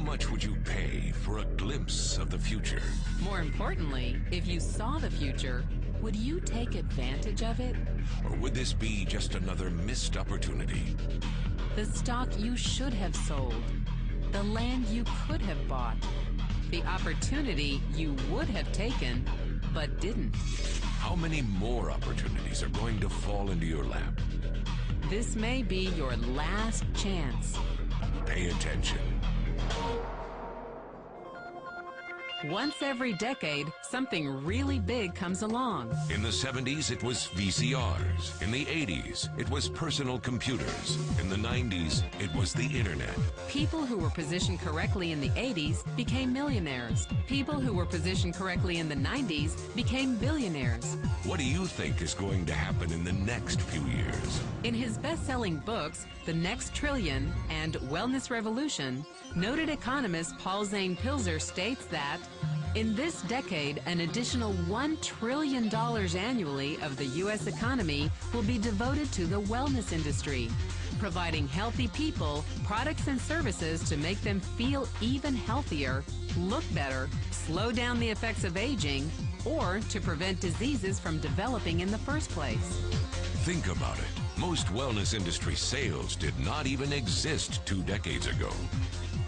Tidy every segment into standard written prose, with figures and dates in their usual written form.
much would you pay for a glimpse of the future? More importantly, if you saw the future, would you take advantage of it? Or would this be just another missed opportunity? The stock you should have sold, the land you could have bought, the opportunity you would have taken but didn't. How many more opportunities are going to fall into your lap? This may be your last chance. Pay attention. Once every decade, something really big comes along. In the 70s, it was VCRs. In the 80s, it was personal computers. In the 90s, it was the internet. People who were positioned correctly in the 80s became millionaires. People who were positioned correctly in the 90s became billionaires. What do you think is going to happen in the next few years? In his best-selling books, The Next Trillion and Wellness Revolution, noted economist Paul Zane Pilzer states that in this decade, an additional $1 trillion annually of the U.S. economy will be devoted to the wellness industry, providing healthy people products and services to make them feel even healthier, look better, slow down the effects of aging, or to prevent diseases from developing in the first place. Think about it. Most wellness industry sales did not even exist 2 decades ago.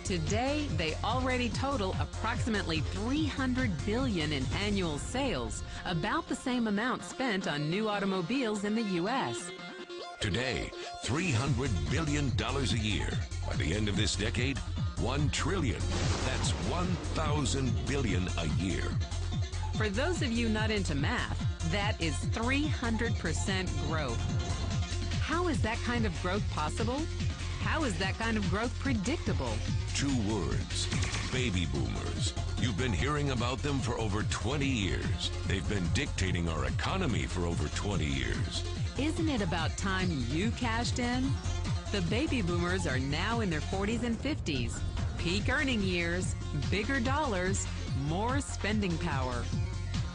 Today, they already total approximately $300 billion in annual sales, about the same amount spent on new automobiles in the U.S. Today, $300 billion a year. By the end of this decade, $1 trillion. That's 1,000 billion a year. For those of you not into math, that is 300% growth. How is that kind of growth possible? How is that kind of growth predictable? 2 words: baby boomers. You've been hearing about them for over 20 years. They've been dictating our economy for over 20 years. Isn't it about time you cashed in? The baby boomers are now in their 40s and 50s. Peak earning years, bigger dollars, more spending power.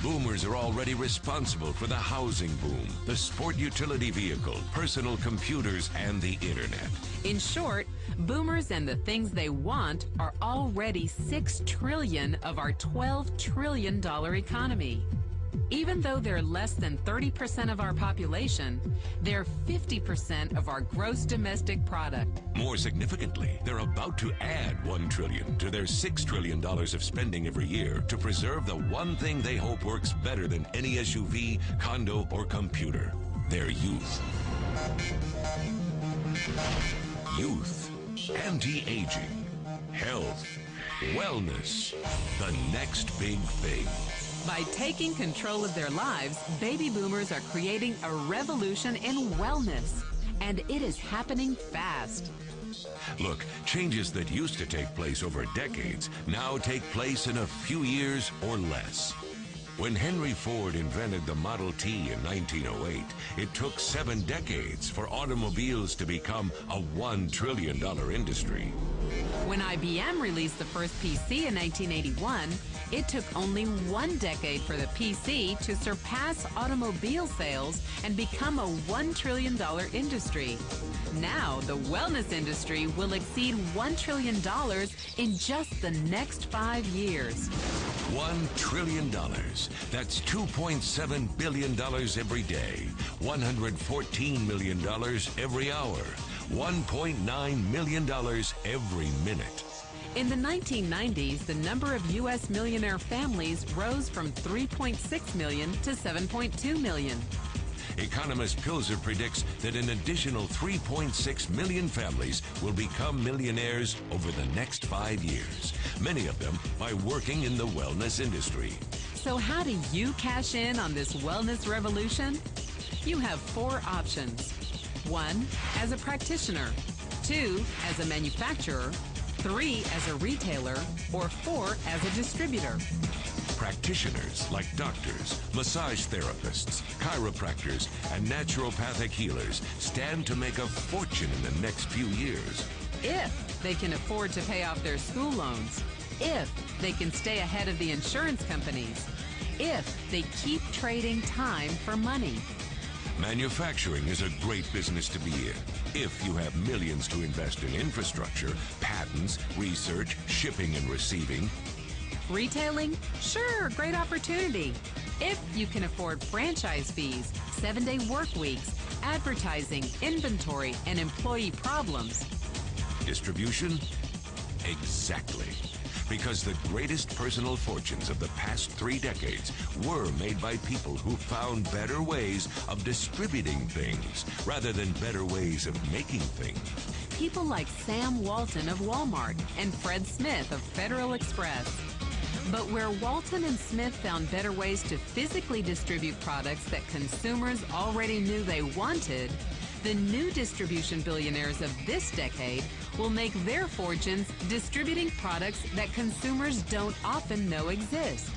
Boomers are already responsible for the housing boom, the sport utility vehicle, personal computers, and the internet. In short, boomers and the things they want are already $6 trillion of our $12 trillion economy. Even though they're less than 30% of our population, they're 50% of our gross domestic product. More significantly, they're about to add $1 trillion to their $6 trillion of spending every year to preserve the one thing they hope works better than any SUV, condo, or computer: their youth. Youth, anti-aging, health, wellness, the next big thing. By taking control of their lives, baby boomers are creating a revolution in wellness, and it is happening fast. Look, changes that used to take place over decades now take place in a few years or less. When Henry Ford invented the Model T in 1908, it took 7 decades for automobiles to become a $1 trillion industry. When IBM released the first PC in 1981, it took only 1 decade for the PC to surpass automobile sales and become a $1 trillion industry. Now, the wellness industry will exceed $1 trillion in just the next 5 years. $1 trillion. That's $2.7 billion every day, $114 million every hour, $1.9 million every minute. In the 1990s, the number of U.S. millionaire families rose from 3.6 million to 7.2 million. Economist Pilzer predicts that an additional 3.6 million families will become millionaires over the next 5 years, many of them by working in the wellness industry. So how do you cash in on this wellness revolution? You have 4 options. 1, as a practitioner. 2, as a manufacturer. 3, as a retailer. Or 4, as a distributor. Practitioners like doctors, massage therapists, chiropractors, and naturopathic healers stand to make a fortune in the next few years. If they can afford to pay off their school loans. If they can stay ahead of the insurance companies. If they keep trading time for money. Manufacturing is a great business to be in if you have millions to invest in infrastructure, patents, research, shipping and receiving. Retailing? Sure, great opportunity. If you can afford franchise fees, 7-day work weeks, advertising, inventory, and employee problems. Distribution? Exactly. Because the greatest personal fortunes of the past 3 decades were made by people who found better ways of distributing things rather than better ways of making things. People like Sam Walton of Walmart and Fred Smith of Federal Express. But where Walton and Smith found better ways to physically distribute products that consumers already knew they wanted, the new distribution billionaires of this decade will make their fortunes distributing products that consumers don't often know exist.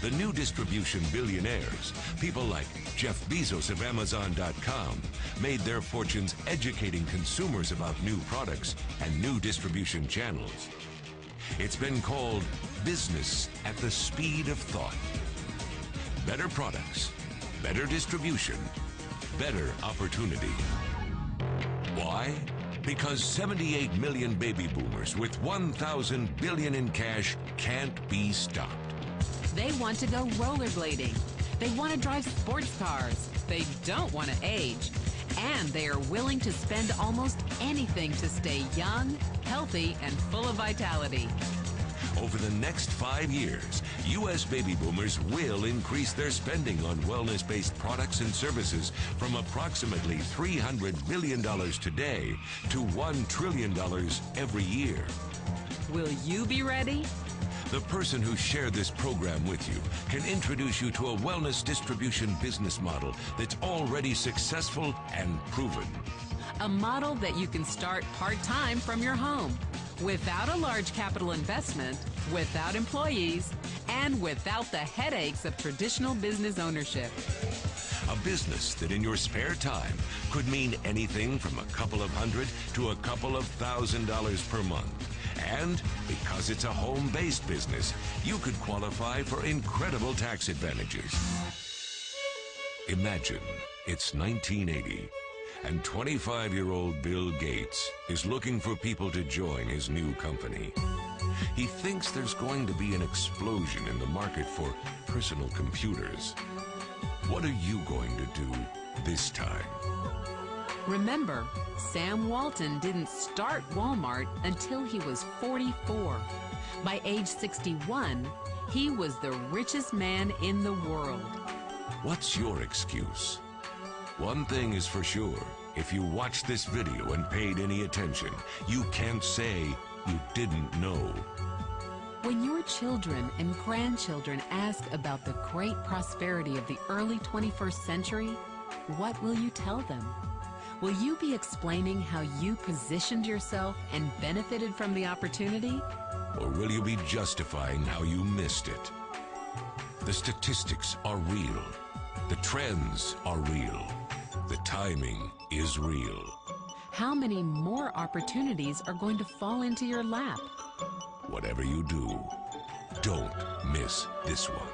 The new distribution billionaires, people like Jeff Bezos of Amazon.com, made their fortunes educating consumers about new products and new distribution channels. It's been called business at the speed of thought. Better products, better distribution, better opportunity. Why? Because 78 million baby boomers with 1,000 billion in cash can't be stopped. They want to go rollerblading. They want to drive sports cars. They don't want to age. And they are willing to spend almost anything to stay young, healthy, and full of vitality. Over the next 5 years, U.S. baby boomers will increase their spending on wellness-based products and services from approximately $300 billion today to $1 trillion every year. Will you be ready? The person who shared this program with you can introduce you to a wellness distribution business model that's already successful and proven. A model that you can start part-time from your home, without a large capital investment, without employees, and without the headaches of traditional business ownership. A business that in your spare time could mean anything from a couple of hundred to a couple of $1,000s per month. And because it's a home-based business, you could qualify for incredible tax advantages. Imagine it's 1980. And 25-year-old Bill Gates is looking for people to join his new company. He thinks there's going to be an explosion in the market for personal computers. What are you going to do this time? Remember, Sam Walton didn't start Walmart until he was 44. By age 61, he was the richest man in the world. What's your excuse? One thing is for sure, if you watched this video and paid any attention, you can't say you didn't know. When your children and grandchildren ask about the great prosperity of the early 21st century, what will you tell them? Will you be explaining how you positioned yourself and benefited from the opportunity? Or will you be justifying how you missed it? The statistics are real. The trends are real. The timing is real. How many more opportunities are going to fall into your lap? Whatever you do, don't miss this one.